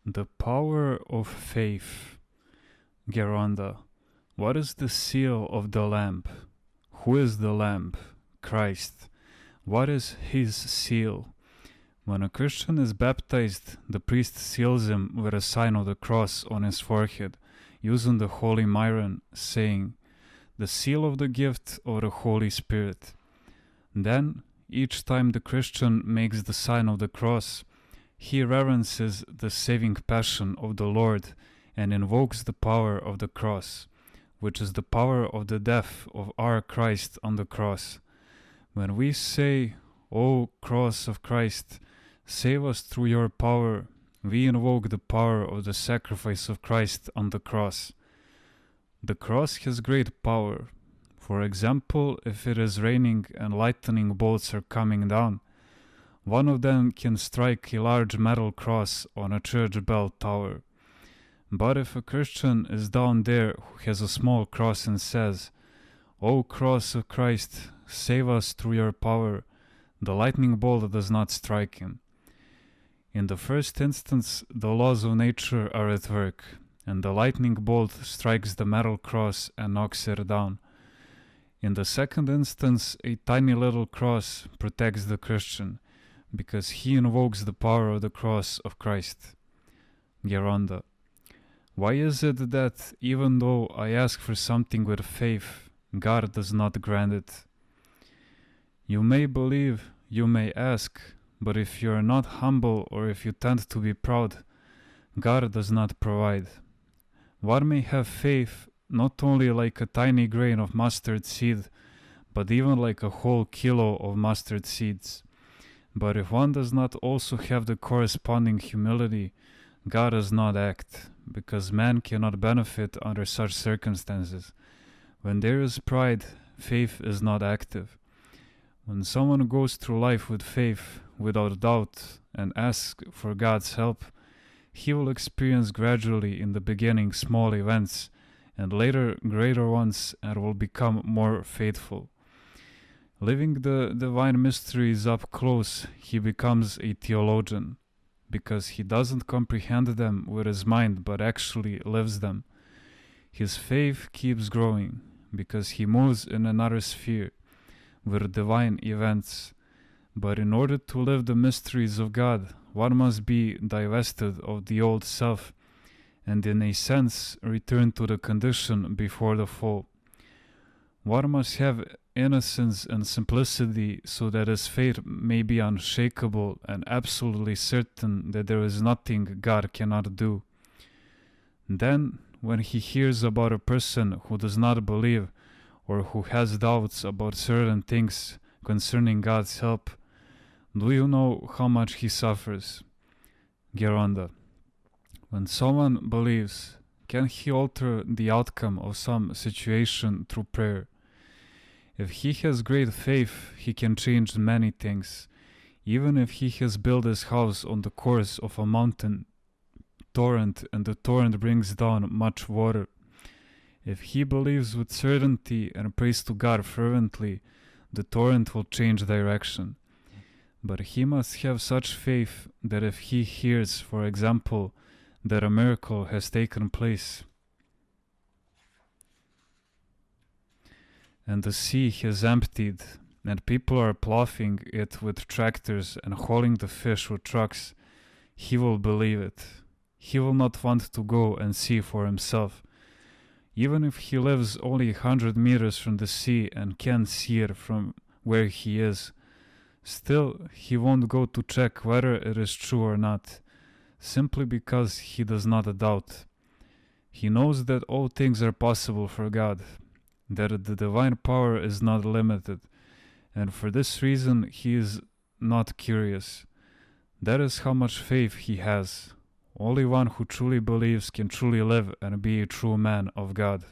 The power of faith. Geronda. What is the seal of the Lamb? Who is the Lamb? Christ. What is his seal? When a Christian is baptized, the priest seals him with a sign of the cross on his forehead, using the holy myron, saying, "The seal of the gift of the Holy Spirit." Then, each time the Christian makes the sign of the cross, he reverences the saving passion of the Lord and invokes the power of the cross, which is the power of the death of our Christ on the cross. When we say, "O cross of Christ, save us through your power," we invoke the power of the sacrifice of Christ on the cross. The cross has great power. For example, if it is raining and lightning bolts are coming down, one of them can strike a large metal cross on a church bell tower. But if a Christian is down there who has a small cross and says, "O cross of Christ, save us through your power," the lightning bolt does not strike him. In the first instance, the laws of nature are at work, and the lightning bolt strikes the metal cross and knocks it down. In the second instance, a tiny little cross protects the Christian, because he invokes the power of the cross of Christ. Geronda. Why is it that even though I ask for something with faith, God does not grant it? You may believe, you may ask, but if you are not humble or if you tend to be proud, God does not provide. One may have faith not only like a tiny grain of mustard seed, but even like a whole kilo of mustard seeds. But if one does not also have the corresponding humility, God does not act, because man cannot benefit under such circumstances. When there is pride, faith is not active. When someone goes through life with faith, without doubt, and asks for God's help, he will experience gradually in the beginning small events, and later greater ones, and will become more faithful. Living the divine mysteries up close, he becomes a theologian, because he doesn't comprehend them with his mind, but actually lives them. His faith keeps growing, because he moves in another sphere, with divine events. But in order to live the mysteries of God, one must be divested of the old self, and in a sense return to the condition before the fall. One must have innocence and simplicity so that his faith may be unshakable and absolutely certain that there is nothing God cannot do. Then, when he hears about a person who does not believe or who has doubts about certain things concerning God's help, do you know how much he suffers? Geronda. When someone believes, can he alter the outcome of some situation through prayer? If he has great faith, he can change many things, even if he has built his house on the course of a mountain torrent and the torrent brings down much water. If he believes with certainty and prays to God fervently, the torrent will change direction. But he must have such faith that if he hears, for example, that a miracle has taken place, and the sea has emptied, and people are ploughing it with tractors and hauling the fish with trucks, he will believe it. He will not want to go and see for himself. Even if he lives only 100 meters from the sea and can see it from where he is, still he won't go to check whether it is true or not, simply because he does not doubt. He knows that all things are possible for God, that the divine power is not limited, and for this reason he is not curious. That is how much faith he has. Only one who truly believes can truly live and be a true man of God.